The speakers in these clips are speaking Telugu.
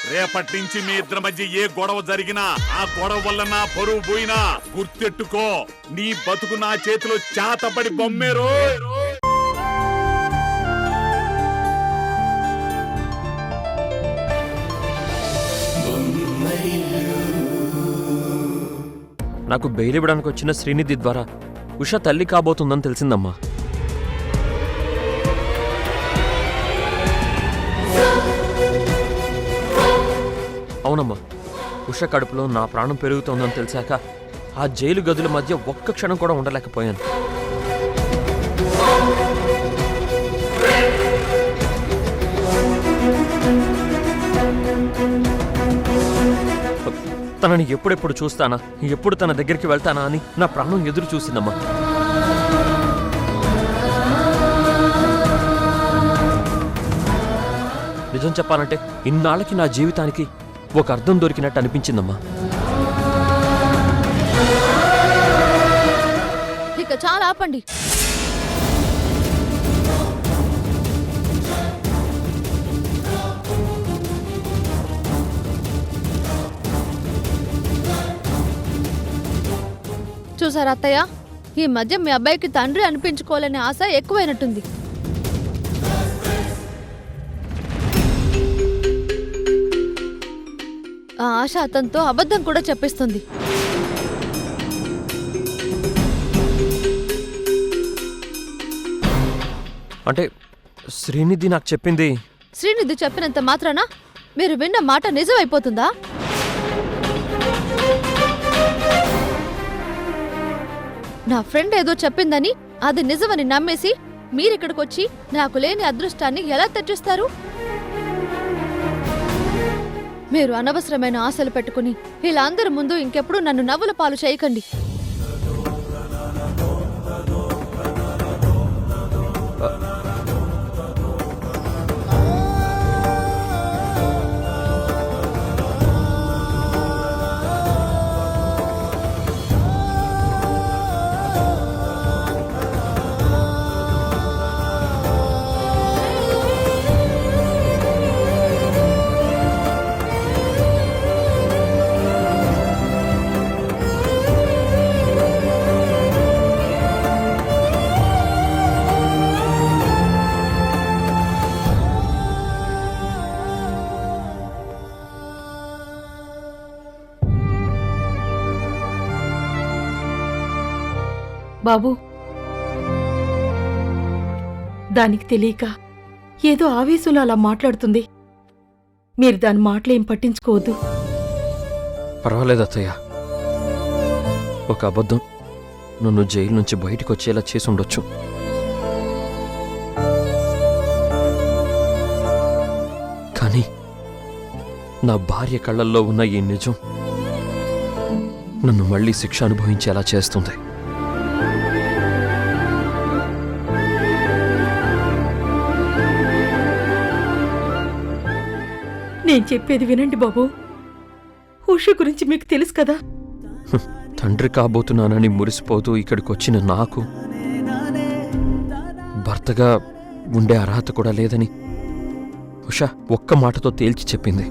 రేపటి నుంచి మీ ఇద్దరి మధ్య ఏ గొడవ జరిగినా ఆ గొడవ వల్ల నా పరువు పోయినా గుర్తెట్టుకో, నీ బతుకు నా చేతిలో చాతపడి బొమ్మేరో. నాకు బెయిల్ ఇవ్వడానికి వచ్చిన శ్రీనిధి ద్వారా ఉష తల్లి కాబోతుందని తెలిసిందమ్మా. అవునమ్మా, ఉష కడుపులో నా ప్రాణం పెరుగుతోందని తెలిసాక ఆ జైలు గదుల మధ్య ఒక్క క్షణం కూడా ఉండలేకపోయాను. తనని ఎప్పుడెప్పుడు చూస్తానా, ఎప్పుడు తన దగ్గరికి వెళ్తానా అని నా ప్రాణం ఎదురు చూసిందమ్మా. నిజం చెప్పాలంటే ఇన్నాళ్ళకి నా జీవితానికి ఒక అర్థం దొరికినట్టు అనిపించిందమ్మా. ఇక చాలా ఆపండి. చూసారా అత్తయ్య, ఈ మధ్య మీ అబ్బాయికి తండ్రి అనిపించుకోవాలనే ఆశ ఎక్కువైనట్టుంది. ఆ ఆశ అతనితో అబద్ధం కూడా చెప్పిస్తుంది. అంటే శ్రీనిధి నాకు చెప్పింది. శ్రీనిధి చెప్పినంత మాత్రాన మీరు విన్న మాట నిజమైపోతుందా? నా ఫ్రెండ్ ఏదో చెప్పిందని అది నిజమని నమ్మేసి మీరిక్కడికొచ్చి నాకు లేని అదృష్టాన్ని ఎలా తెచ్చిస్తారు? మీరు అనవసరమైన ఆశలు పెట్టుకుని ఇలా అందరి ముందు ఇంకెప్పుడు నన్ను నవ్వుల పాలు చేయకండి. బాబు, దానికి తెలియక ఏదో ఆవేశంలో అలా మాట్లాడుతుంది. మీరు దాని మాటలేం పట్టించుకోవద్దు. పర్వాలేదు అత్తయ్య, ఒక అబద్ధం నన్ను జైలు నుంచి బయటకు వచ్చేలా చేసి ఉండొచ్చు. కానీ నా భార్య కళ్ళల్లో ఉన్న ఈ నిజం నన్ను మళ్ళీ శిక్ష అనుభవించేలా చేస్తుంది. నేను చెప్పేది వినండి బాబు. ఉష గురించి మీకు తెలుసు కదా. తండ్రి కాబోతున్నానని మురిసిపోతూ ఇక్కడికి వచ్చిన నాకు భర్తగా ఉండే అర్హత కూడా లేదని ఉష ఒక్క మాటతో తేల్చి చెప్పింది.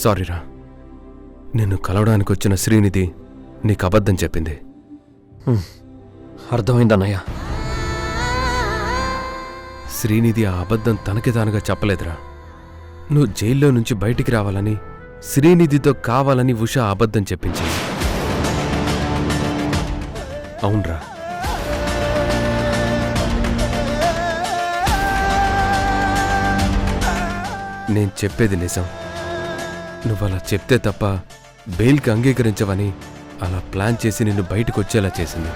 సారీరా, నిన్ను కలవడానికి వచ్చిన శ్రీనిధి నీకు అబద్ధం చెప్పింది. అర్థమైందన్నయ్య. శ్రీనిధి ఆ అబద్ధం తనకి తానుగా చెప్పలేదురా. నువ్వు జైల్లో నుంచి బయటికి రావాలని, శ్రీనిధితో కావాలని ఉష అబద్ధం చెప్పించింది. అవునరా, నేను చెప్పేది నిజం. నువ్వలా చెప్తే తప్ప బెయిల్కి అంగీకరించవని అలా ప్లాన్ చేసి నిన్ను బయటకు వచ్చేలా చేసింది.